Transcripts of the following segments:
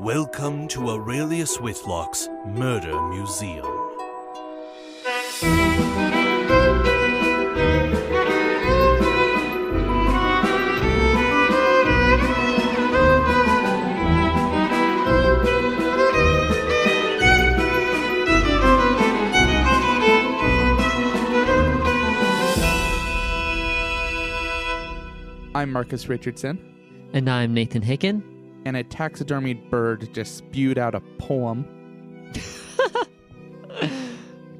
Welcome to Aurelius Whitlock's Murder Museum. I'm Marcus Richardson. And I'm Nathan Hicken. And a taxidermied bird just spewed out a poem.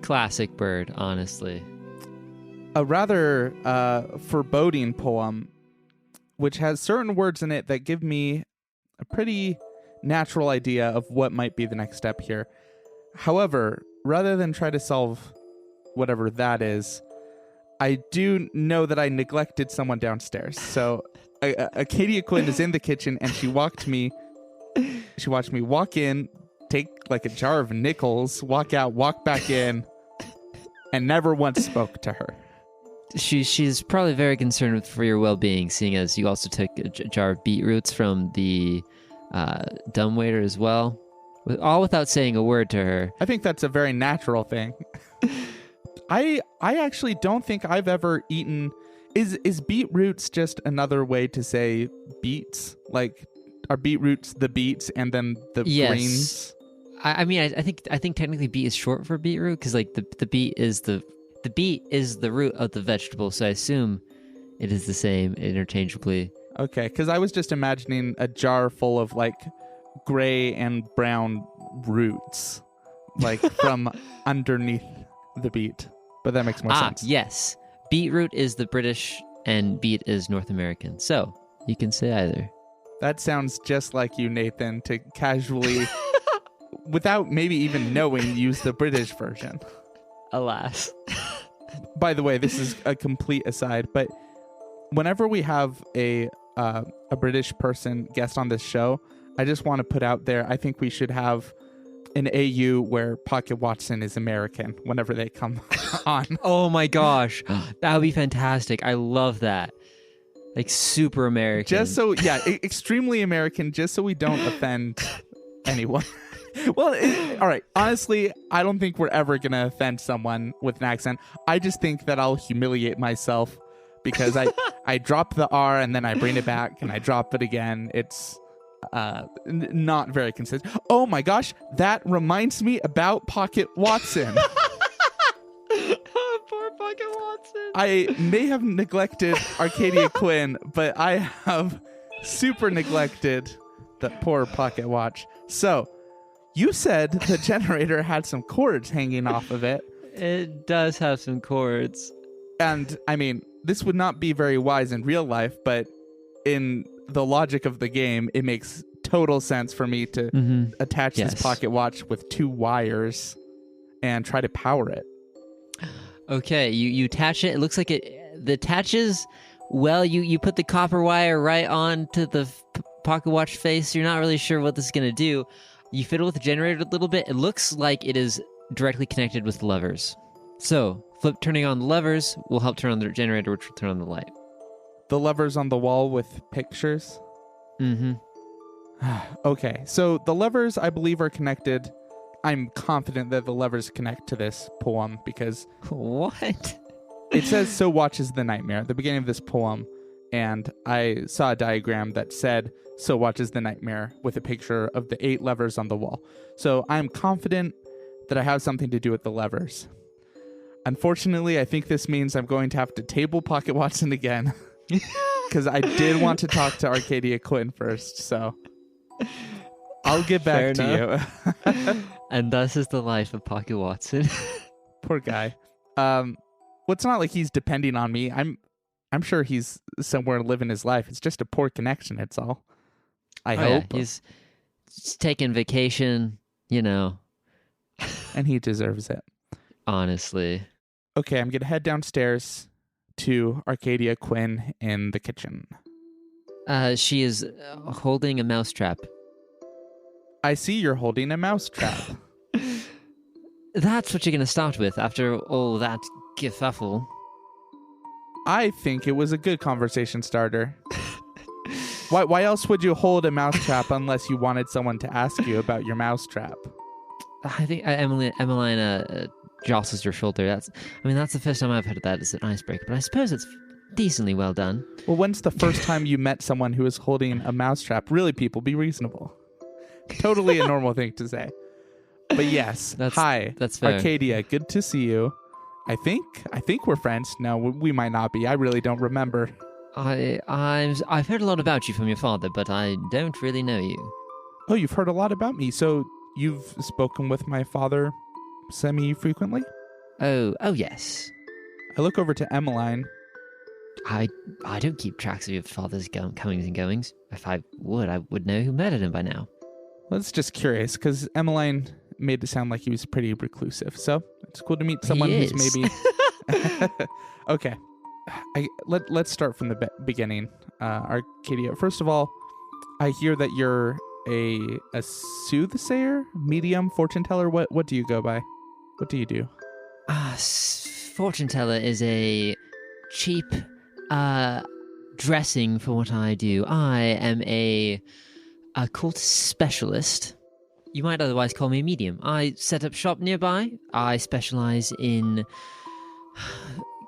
Classic bird, honestly. A rather foreboding poem, which has certain words in it that give me a pretty natural idea of what might be the next step here. However, rather than try to solve whatever that is, I do know that I neglected someone downstairs. So Arcadia Quinn is in the kitchen, and she watched me walk in, take like a jar of nickels, walk out, walk back in, and never once spoke to her. She's probably very concerned for your well-being, seeing as you also took a jar of beetroots from the dumbwaiter as well, all without saying a word to her. I think that's a very natural thing. I actually don't think I've ever eaten... Is beetroots just another way to say beets? Like, are beetroots the beets and then the greens? I mean, I think technically beet is short for beetroot because like the beet is the beet is the root of the vegetable, so I assume it is the same interchangeably. Okay, because I was just imagining a jar full of like gray and brown roots, like from underneath the beet. But that makes more sense. Yes. Beetroot is the British and beet is North American. So you can say either. That sounds just like you, Nathan, to casually, without maybe even knowing, use the British version. Alas. By the way, this is a complete aside, but whenever we have a British person guest on this show, I just want to put out there, I think we should have an AU where Pocket Watson is American whenever they come on. Oh my gosh. That would be fantastic. I love that. Like super American. Just so, extremely American, just so we don't offend anyone. Well, all right. Honestly, I don't think we're ever going to offend someone with an accent. I just think that I'll humiliate myself because I drop the R and then I bring it back and I drop it again. It's not very consistent. Oh my gosh, that reminds me about Pocket Watson. Poor Pocket Watson. I may have neglected Arcadia Quinn, but I have super neglected the poor Pocket Watch. So, you said the generator had some cords hanging off of it. It does have some cords. And, I mean, this would not be very wise in real life, but in the logic of the game, it makes total sense for me to attach this pocket watch with two wires and try to power it. Okay, you attach it. It looks like the attaches well. You put the copper wire right onto the pocket watch face. You're not really sure what this is going to do. You fiddle with the generator a little bit. It looks like it is directly connected with the levers. So turning on the levers will help turn on the generator, which will turn on the light. The levers on the wall with pictures? Mm-hmm. Okay, so the levers, I believe, are connected. I'm confident that the levers connect to this poem because... What? It says, "So watches the nightmare," at the beginning of this poem, and I saw a diagram that said, "So watches the nightmare," with a picture of the 8 levers on the wall. So I'm confident that I have something to do with the levers. Unfortunately, I think this means I'm going to have to table Pocket Watson again. Because I did want to talk to Arcadia Quinn first, so I'll get back to you. And thus is the life of Pocket Watson. Poor guy. Well, it's not like he's depending on me. I'm sure he's somewhere living his life. It's just a poor connection, it's all. I hope. Yeah. He's taking vacation, And he deserves it. Honestly. Okay, I'm going to head downstairs to Arcadia Quinn in the kitchen. She is holding a mousetrap. I see you're holding a mousetrap. That's what you're going to start with after all that gefuffle. I think it was a good conversation starter. Why else would you hold a mousetrap unless you wanted someone to ask you about your mousetrap? I think Emmeline jostles your shoulder. That's the first time I've heard of that as an icebreaker, but I suppose it's decently well done. Well, when's the first time you met someone who was holding a mousetrap? Really, people, be reasonable. Totally a normal thing to say. But yes, hi. That's fair. Arcadia, good to see you. I think we're friends. No, we might not be. I really don't remember. I've heard a lot about you from your father, but I don't really know you. Oh, you've heard a lot about me. So you've spoken with my father semi-frequently? Oh yes. I look over to Emmeline. I don't keep tracks of your father's comings and goings. If I would know who murdered him by now. Well, it's just curious, because Emmeline made it sound like he was pretty reclusive. So it's cool to meet someone who's maybe... Okay. Let's start from the beginning. Arcadia, first of all, I hear that you're a soothsayer, medium, fortune teller. What do you go by? What do you do? Fortune teller is a cheap dressing for what I do. I am a occult specialist. You might otherwise call me a medium. I set up shop nearby. I specialize in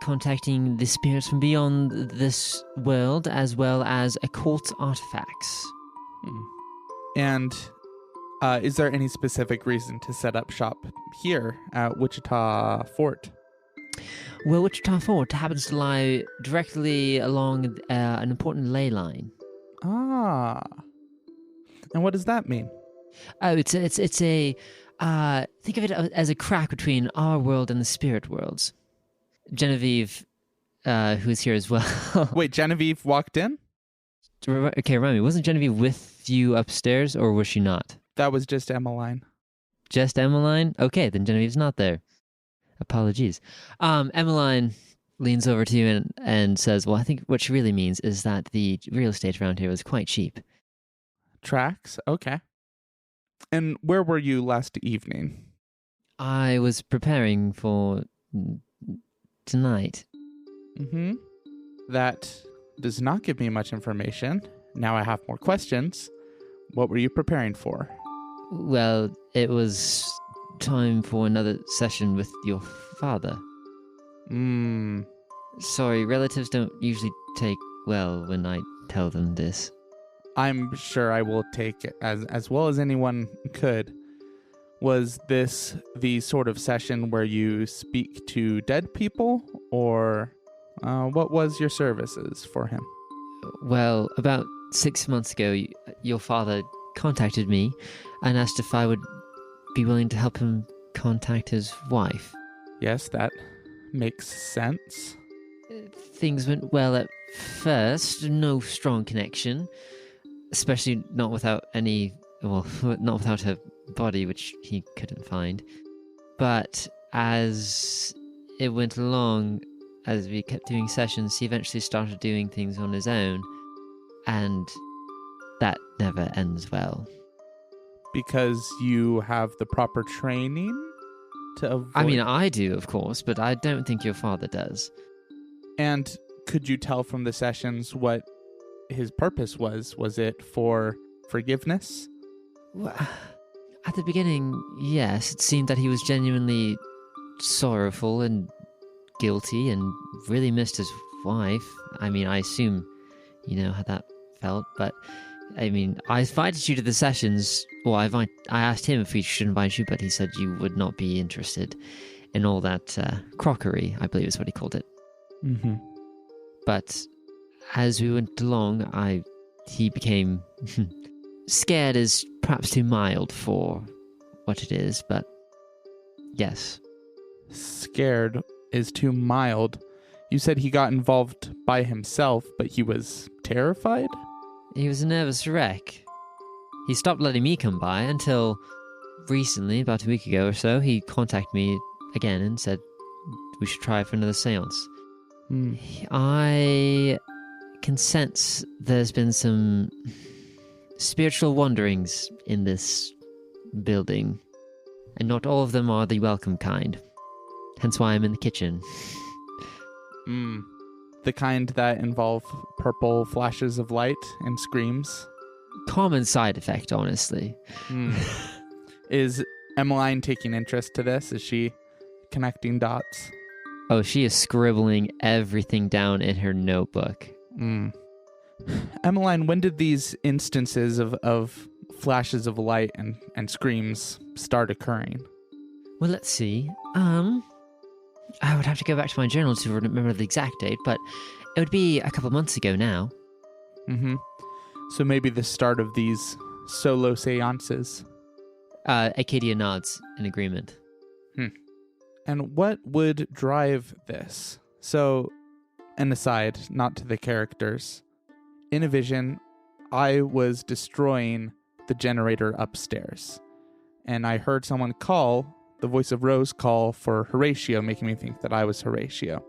contacting the spirits from beyond this world, as well as occult artifacts. And is there any specific reason to set up shop here at Wichita Fort? Well, Wichita Fort happens to lie directly along an important ley line. Ah. And what does that mean? Oh, it's a think of it as a crack between our world and the spirit worlds. Genevieve, who's here as well. Wait, Genevieve walked in? Okay, remind me, wasn't Genevieve with you upstairs, or was she not? That was just Emmeline. Just Emmeline? Okay, then Genevieve's not there. Apologies. Emmeline leans over to you and says, well, I think what she really means is that the real estate around here was quite cheap. Tracks? Okay. And where were you last evening? I was preparing for tonight. Mm-hmm. That does not give me much information. Now I have more questions. What were you preparing for? Well, it was time for another session with your father. Sorry, relatives don't usually take well when I tell them this. I'm sure I will take it as well as anyone could. Was this the sort of session where you speak to dead people, or what was your services for him? Well, about 6 months ago, your father contacted me and asked if I would be willing to help him contact his wife. Yes, that makes sense. Things went well at first, no strong connection, especially not without her body, which he couldn't find. But as it went along, as we kept doing sessions, he eventually started doing things on his own, and that never ends well. Because you have the proper training to avoid... I mean, I do, of course, but I don't think your father does. And could you tell from the sessions what his purpose was? Was it for forgiveness? Well, at the beginning, yes. It seemed that he was genuinely sorrowful and guilty and really missed his wife. I mean, I assume you know how that felt, but I mean, I invited you to the sessions. Well, I asked him if we should invite you, but he said you would not be interested in all that crockery, I believe is what he called it. Mm-hmm. But as we went along, he became scared is perhaps too mild for what it is, but yes. Scared is too mild. You said he got involved by himself, but he was terrified? He was a nervous wreck. He stopped letting me come by until recently, about a week ago or so, he contacted me again and said we should try for another seance. I can sense there's been some spiritual wanderings in this building, and not all of them are the welcome kind. Hence why I'm in the kitchen. The kind that involve purple flashes of light and screams? Common side effect, honestly. Is Emmeline taking interest to this? Is she connecting dots? Oh, she is scribbling everything down in her notebook. Emmeline, when did these instances of flashes of light and screams start occurring? Well, let's see. I would have to go back to my journal to remember the exact date, but it would be a couple months ago now. So maybe the start of these solo seances. Arcadia nods in agreement. And what would drive this? So, an aside, not to the characters. In a vision, I was destroying the generator upstairs. And I heard someone call, the voice of Rose call for Horatio, making me think that I was Horatio.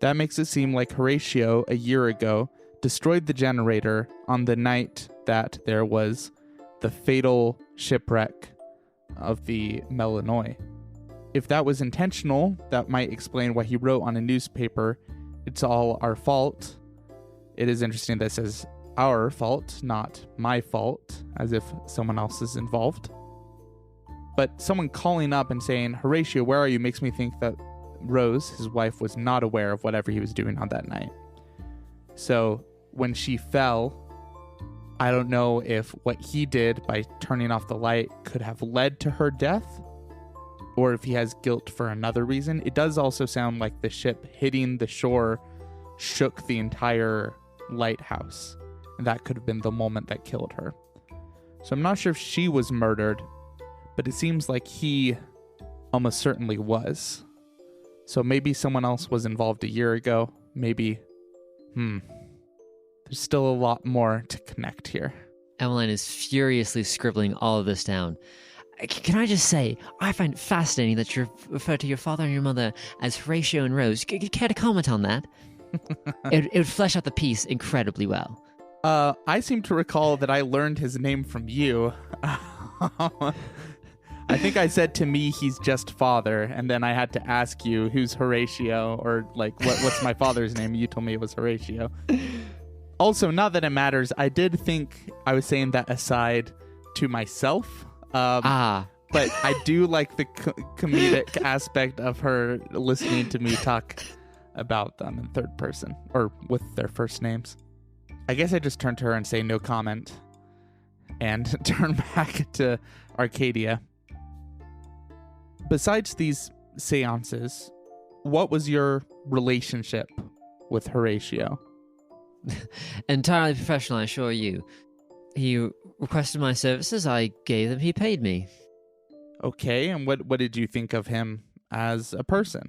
That makes it seem like Horatio, a year ago, destroyed the generator on the night that there was the fatal shipwreck of the Melanoy. If that was intentional, that might explain why he wrote on a newspaper, "It's all our fault." It is interesting that it says our fault, not my fault, as if someone else is involved. But someone calling up and saying, "Horatio, where are you?" makes me think that Rose, his wife, was not aware of whatever he was doing on that night. So when she fell, I don't know if what he did by turning off the light could have led to her death, or if he has guilt for another reason. It does also sound like the ship hitting the shore shook the entire lighthouse, and that could have been the moment that killed her. So I'm not sure if she was murdered, but it seems like he almost certainly was. So maybe someone else was involved a year ago. Maybe, there's still a lot more to connect here. Emmeline is furiously scribbling all of this down. Can I just say, I find it fascinating that you refer to your father and your mother as Horatio and Rose. Care to comment on that? It would flesh out the piece incredibly well. I seem to recall that I learned his name from you. I think I said to me, he's just father, and then I had to ask you, who's Horatio? Or, like, what's my father's name? You told me it was Horatio. Also, not that it matters, I did think I was saying that aside to myself. But I do like the comedic aspect of her listening to me talk about them in third person, or with their first names. I guess I just turn to her and say no comment, and turn back to Arcadia. Besides these seances, what was your relationship with Horatio? Entirely professional, I assure you. He requested my services, I gave them, he paid me. Okay, and what did you think of him as a person?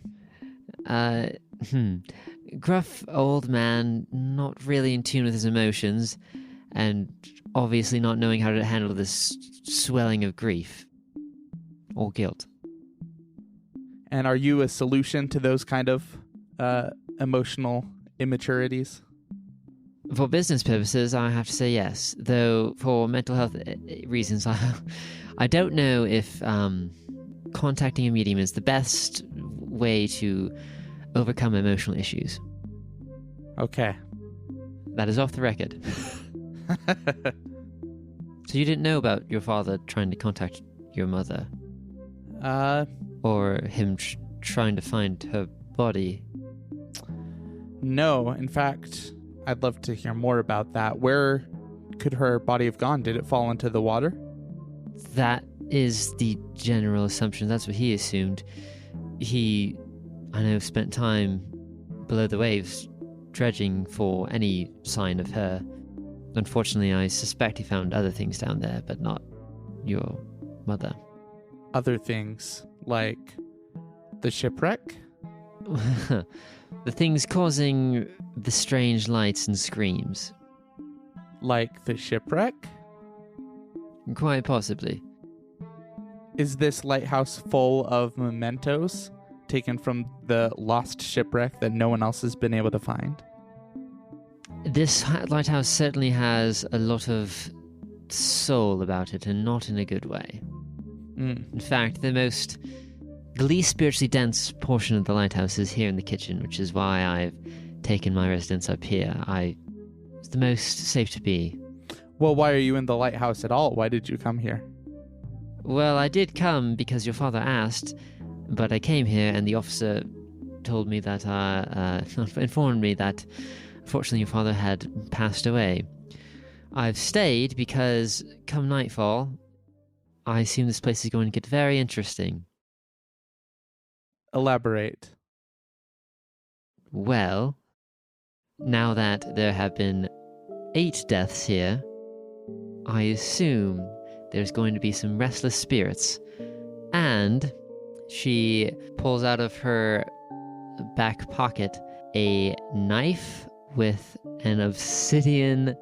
Gruff old man, not really in tune with his emotions, and obviously not knowing how to handle this swelling of grief or guilt. And are you a solution to those kind of emotional immaturities? For business purposes, I have to say yes. Though for mental health reasons, I don't know if contacting a medium is the best way to overcome emotional issues. Okay. That is off the record. So you didn't know about your father trying to contact your mother? Or him trying to find her body? No, in fact, I'd love to hear more about that. Where could her body have gone? Did it fall into the water? That is the general assumption. That's what he assumed. He, I know, spent time below the waves dredging for any sign of her. Unfortunately, I suspect he found other things down there, but not your mother. Other things, like the shipwreck? The things causing the strange lights and screams. Like the shipwreck? Quite possibly. Is this lighthouse full of mementos taken from the lost shipwreck that no one else has been able to find? This lighthouse certainly has a lot of soul about it, and not in a good way. In fact, the least spiritually dense portion of the lighthouse is here in the kitchen, which is why I've taken my residence up here. It's the most safe to be. Well, why are you in the lighthouse at all? Why did you come here? Well, I did come because your father asked, but I came here and the officer told me that, informed me that, unfortunately, your father had passed away. I've stayed because, come nightfall, I assume this place is going to get very interesting. Elaborate. Well, now that there have been 8 deaths here, I assume there's going to be some restless spirits. And she pulls out of her back pocket a knife with an obsidian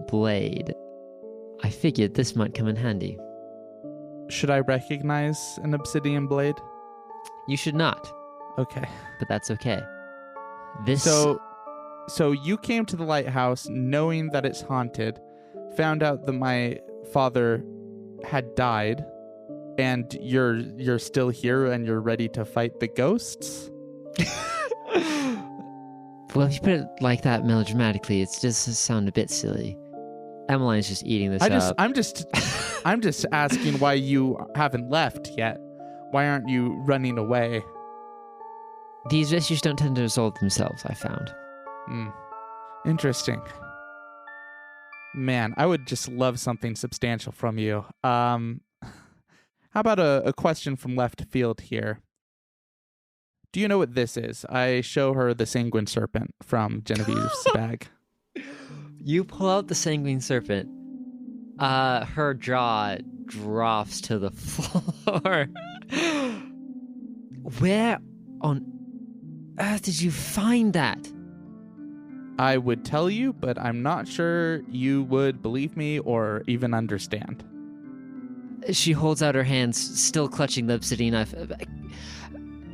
blade. I figured this might come in handy. Should I recognize an obsidian blade? You should not, Okay. but that's okay. So you came to the lighthouse knowing that it's haunted, found out that my father had died, and you're still here and you're ready to fight the ghosts? Well, if you put it like that melodramatically, it just sound a bit silly. Emmeline's just eating this up. I'm just asking why you haven't left yet. Why aren't you running away? These issues don't tend to resolve themselves, I found. Interesting. Man, I would just love something substantial from you. How about a question from left field here? Do you know what this is? I show her the sanguine serpent from Genevieve's bag. You pull out the sanguine serpent. Her jaw drops to the floor. Where on earth did you find that? I would tell you, but I'm not sure you would believe me or even understand. She holds out her hands, still clutching the obsidian knife.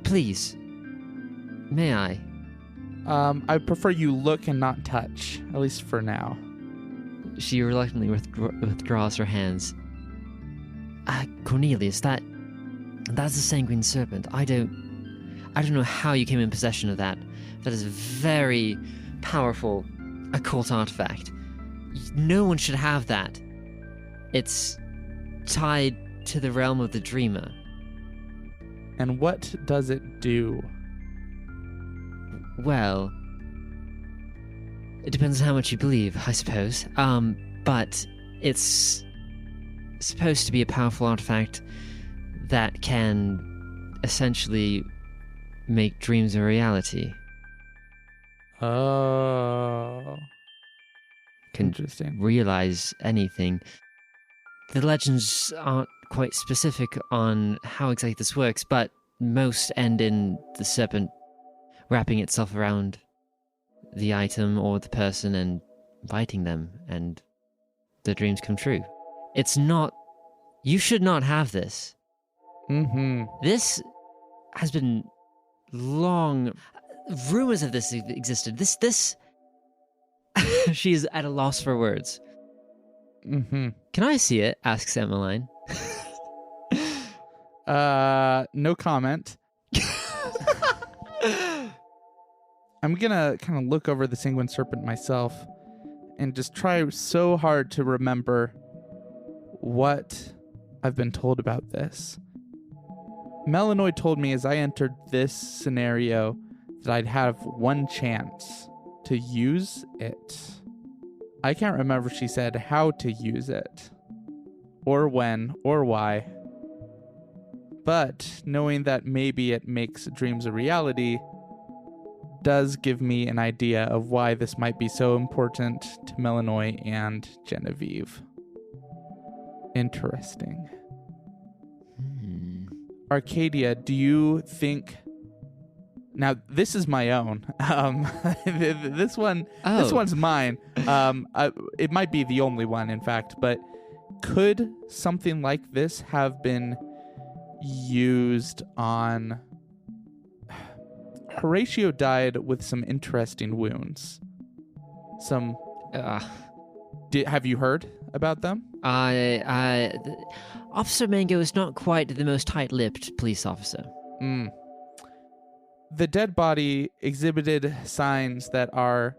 Please, may I? I prefer you look and not touch, at least for now. She reluctantly withdraws her hands. Cornelius, that's the sanguine serpent. I don't know how you came in possession of that. That is a very powerful occult artifact. No one should have that. It's tied to the realm of the dreamer. And what does it do? Well, it depends on how much you believe, I suppose. But it's supposed to be a powerful artifact that can essentially make dreams a reality. Oh. Can Interesting. realize anything. The legends aren't quite specific on how exactly this works, but most end in the serpent wrapping itself around the item or the person and biting them, and the dreams come true. It's not... You should not have this. Mm-hmm. This has been long... Rumors of this existed. This... She is at a loss for words. Mm-hmm. Can I see it? Asks Emmeline. No comment. I'm gonna kind of look over the sanguine serpent myself and just try so hard to remember what I've been told about this. Melanoid told me as I entered this scenario that I'd have one chance to use it. I can't remember if she said how to use it, or when, or why. But knowing that maybe it makes dreams a reality does give me an idea of why this might be so important to Melanoy and Genevieve. Interesting. Arcadia, do you think... Now, this is my own. This one's mine. It might be the only one, in fact, but could something like this have been used on... Horatio died with some interesting wounds. Have you heard about them? Officer Mango is not quite the most tight-lipped police officer. The dead body exhibited signs that are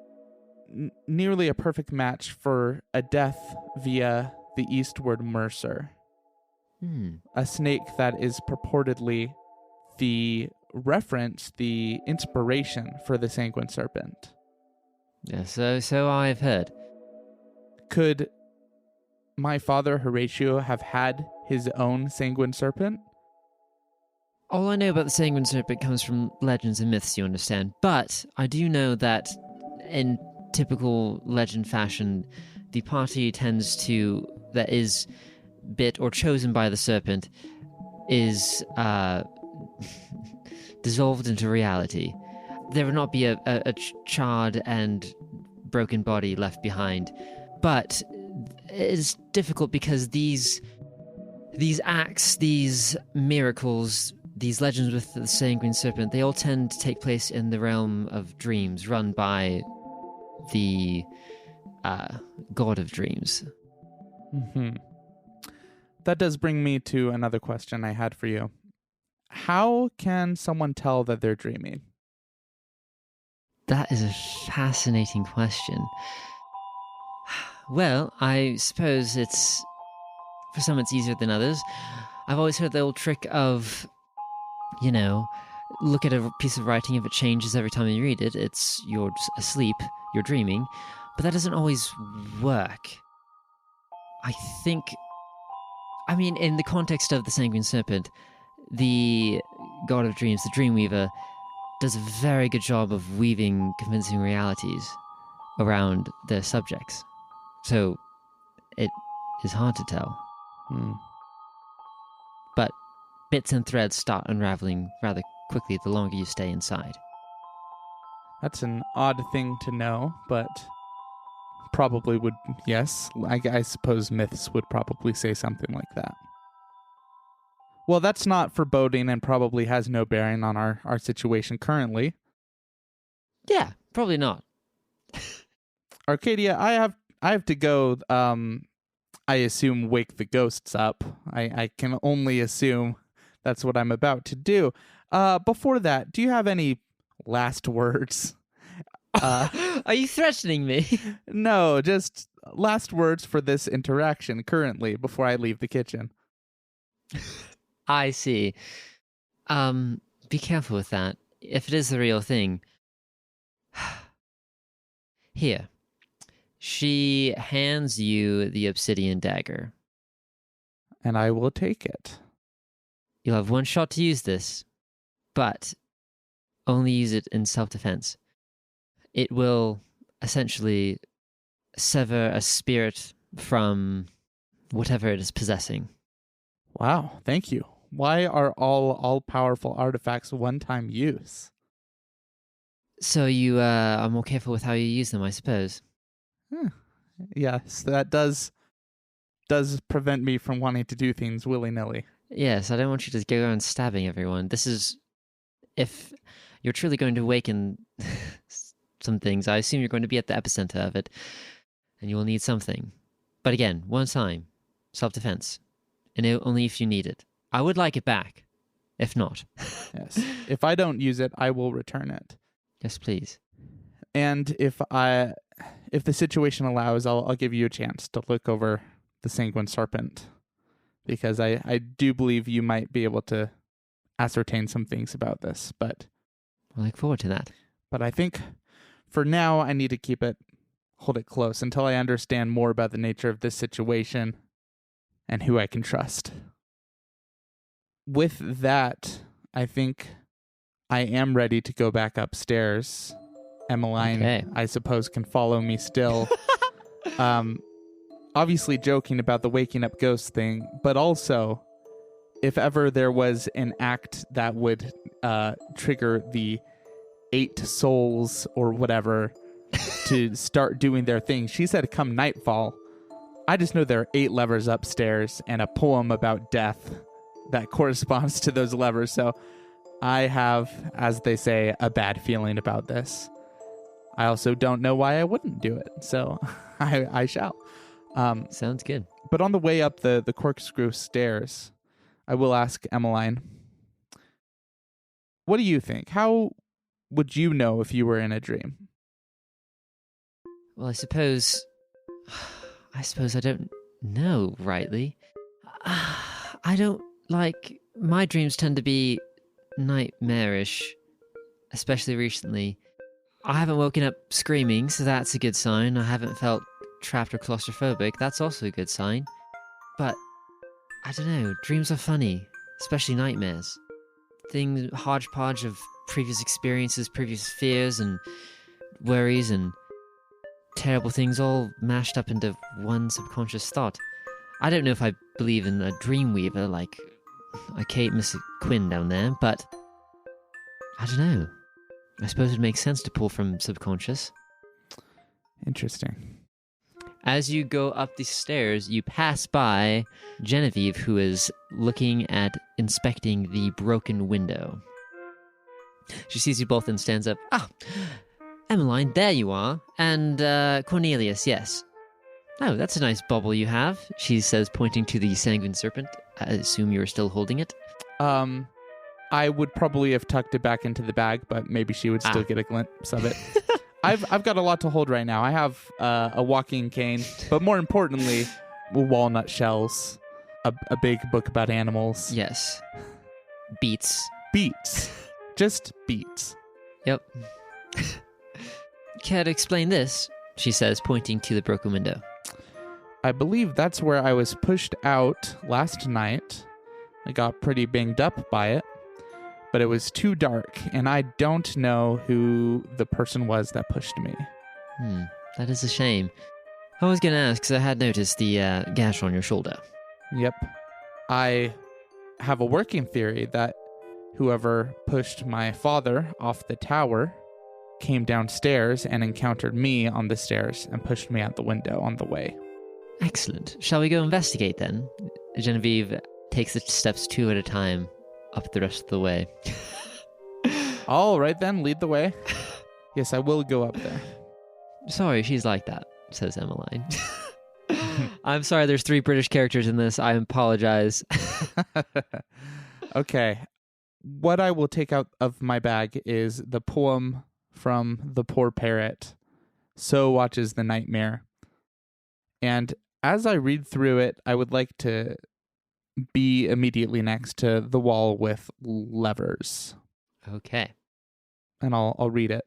nearly a perfect match for a death via the eastward Mercer, a snake that is purportedly the reference, the inspiration for the sanguine serpent. Yeah, so I've heard. Could my father Horatio have had his own sanguine serpent? All I know about the sanguine serpent comes from legends and myths, you understand. But I do know that in typical legend fashion, the party that is bit or chosen by the serpent is dissolved into reality. There would not be a charred and broken body left behind. But it is difficult because these acts, these miracles, these legends with the sanguine serpent, they all tend to take place in the realm of dreams, run by the god of dreams. That does bring me to another question I had for you. How can someone tell that they're dreaming? That is a fascinating question. Well, I suppose for some it's easier than others. I've always heard the old trick of, look at a piece of writing. If it changes every time you read it, you're asleep, you're dreaming. But that doesn't always work. In the context of the sanguine serpent, the god of dreams, the dreamweaver, does a very good job of weaving convincing realities around their subjects. So it is hard to tell. But bits and threads start unraveling rather quickly the longer you stay inside. That's an odd thing to know, but probably would, yes. I suppose myths would probably say something like that. Well, that's not foreboding and probably has no bearing on our situation currently. Yeah, probably not. Arcadia, I have to go, I assume, wake the ghosts up. I can only assume that's what I'm about to do. Before that, do you have any last words? Are you threatening me? No, just last words for this interaction currently before I leave the kitchen. I see. Be careful with that. If it is the real thing. Here. She hands you the obsidian dagger. And I will take it. You'll have one shot to use this, but only use it in self-defense. It will essentially sever a spirit from whatever it is possessing. Wow, thank you. Why are all-powerful artifacts one-time use? So you are more careful with how you use them, I suppose. Yes, that does prevent me from wanting to do things willy-nilly. Yes, I don't want you to go around stabbing everyone. This is... If you're truly going to awaken some things, I assume you're going to be at the epicenter of it, and you will need something. But again, one time, self-defense. And only if you need it. I would like it back. If not. Yes. If I don't use it, I will return it. Yes, please. And if the situation allows, I'll give you a chance to look over the sanguine serpent, because I do believe you might be able to ascertain some things about this. But I look forward to that. But I think for now I need to hold it close until I understand more about the nature of this situation and who I can trust. With that, I think I am ready to go back upstairs. Emmeline, okay. I suppose, can follow me still. Obviously joking about the waking up ghost thing, but also if ever there was an act that would trigger the 8 souls or whatever to start doing their thing. She said come nightfall. I just know there are 8 levers upstairs and a poem about death that corresponds to those levers. So I have, as they say, a bad feeling about this. I also don't know why I wouldn't do it. So I shall. Sounds good. But on the way up the corkscrew stairs, I will ask Emmeline, what do you think? How would you know if you were in a dream? Well, I suppose I don't know rightly. I don't like my dreams tend to be nightmarish, especially recently. I haven't woken up screaming, so that's a good sign. I haven't felt trapped or claustrophobic. That's also a good sign. But I don't know, dreams are funny, especially nightmares. Things hodgepodge of previous experiences, previous fears and worries and terrible things all mashed up into one subconscious thought. I don't know if I believe in a dreamweaver like Miss Quinn down there, but I don't know. I suppose it makes sense to pull from subconscious. Interesting. As you go up these stairs, you pass by Genevieve, who is inspecting the broken window. She sees you both and stands up. Ah, Emmeline, there you are. And Cornelius, yes. Oh, that's a nice bauble you have, she says, pointing to the sanguine serpent. I assume you're still holding it? I would probably have tucked it back into the bag, but maybe she would still get a glimpse of it. I've got a lot to hold right now. I have a walking cane, but more importantly, walnut shells, a big book about animals. Yes. Beets. Beets. Just beets. Yep. Care to explain this? She says, pointing to the broken window. I believe that's where I was pushed out last night. I got pretty banged up by it, but it was too dark, and I don't know who the person was that pushed me. That is a shame. I was going to ask, because I had noticed the gash on your shoulder. Yep. I have a working theory that whoever pushed my father off the tower came downstairs and encountered me on the stairs and pushed me out the window on the way. Excellent. Shall we go investigate then? Genevieve takes the steps 2 at a time up the rest of the way. All right then, lead the way. Yes, I will go up there. Sorry, she's like that, says Emmeline. I'm sorry, there's 3 British characters in this. I apologize. Okay. What I will take out of my bag is the poem from The Poor Parrot, So Watches the Nightmare. And as I read through it, I would like to be immediately next to the wall with levers. Okay. And I'll read it.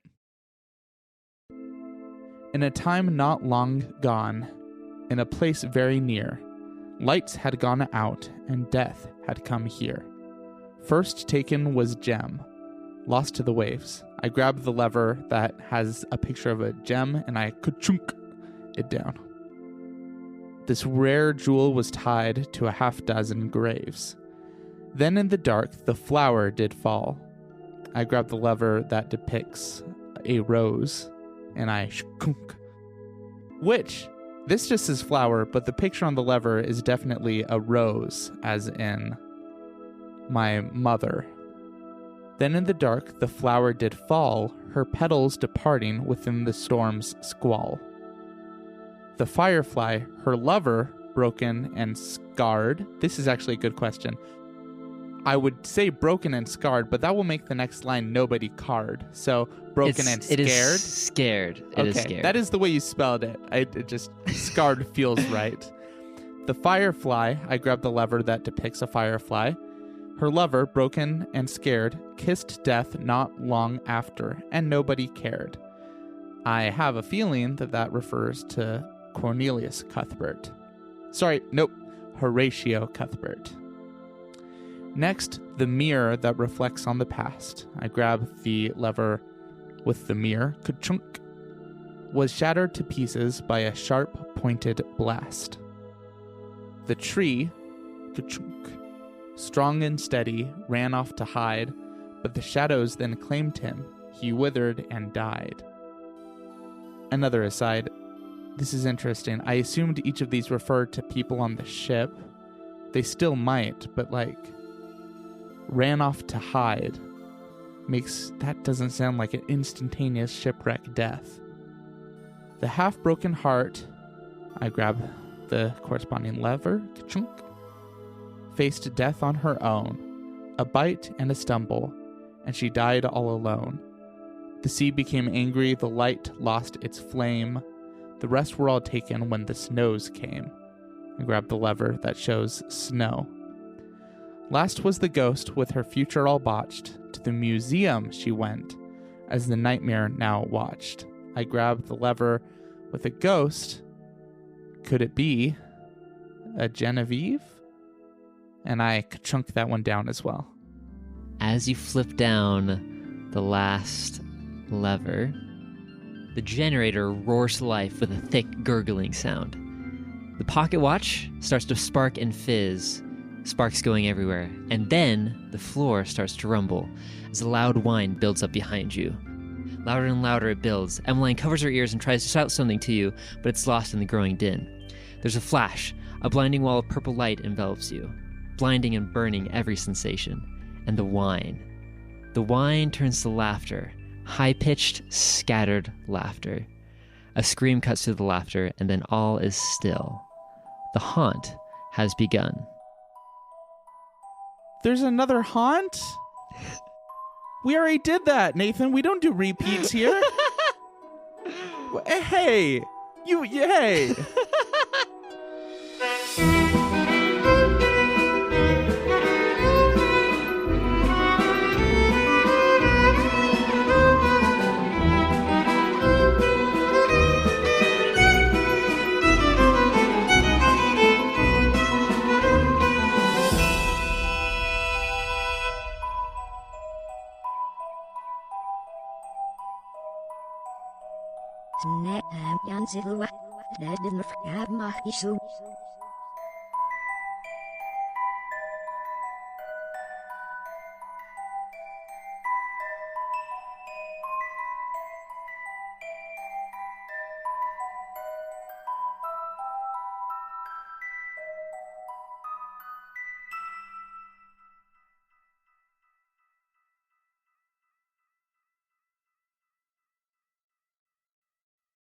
In a time not long gone, in a place very near, lights had gone out and death had come here. First taken was gem, lost to the waves. I grabbed the lever that has a picture of a gem and I ka-chunk it down. This rare jewel was tied to a 6 graves. Then in the dark the flower did fall. I grabbed the lever that depicts a rose and I shkunk. Which, this just says flower, but the picture on the lever is definitely a rose, as in my mother. Then in the dark the flower did fall, her petals departing within the storm's squall. The firefly, her lover, broken and scarred. This is actually a good question. I would say broken and scarred, but that will make the next line nobody card. So broken and scared. It is scared. It is scared. That is the way you spelled it. It just scarred feels right. The firefly, I grabbed the lever that depicts a firefly. Her lover, broken and scared, kissed death not long after, and nobody cared. I have a feeling that refers to Cornelius Cuthbert. Sorry, nope, Horatio Cuthbert. Next, the mirror that reflects on the past. I grab the lever with the mirror, ka-chunk, was shattered to pieces by a sharp, pointed blast. The tree, ka-chunk, strong and steady, ran off to hide, but the shadows then claimed him. He withered and died. Another aside, this is interesting. I assumed each of these referred to people on the ship. They still might, but ran off to hide. That doesn't sound like an instantaneous shipwreck death. The half-broken heart, I grab the corresponding lever, ka-chunk, faced death on her own, a bite and a stumble, and she died all alone. The sea became angry, the light lost its flame. The rest were all taken when the snows came. I grabbed the lever that shows snow. Last was the ghost with her future all botched. To the museum she went, as the nightmare now watched. I grabbed the lever with a ghost. Could it be a Genevieve? And I chunk that one down as well. As you flip down the last lever, the generator roars to life with a thick gurgling sound. The pocket watch starts to spark and fizz, sparks going everywhere, and then the floor starts to rumble as a loud whine builds up behind you. Louder and louder it builds. Emmeline covers her ears and tries to shout something to you, but it's lost in the growing din. There's a flash. A blinding wall of purple light envelops you, blinding and burning every sensation. And the whine. The whine turns to laughter, high-pitched, scattered laughter. A scream cuts through the laughter, and then all is still. The haunt has begun. There's another haunt? We already did that, Nathan. We don't do repeats here. Hey. Hey. Jan zit wel, dat is een vraag mag ik zo.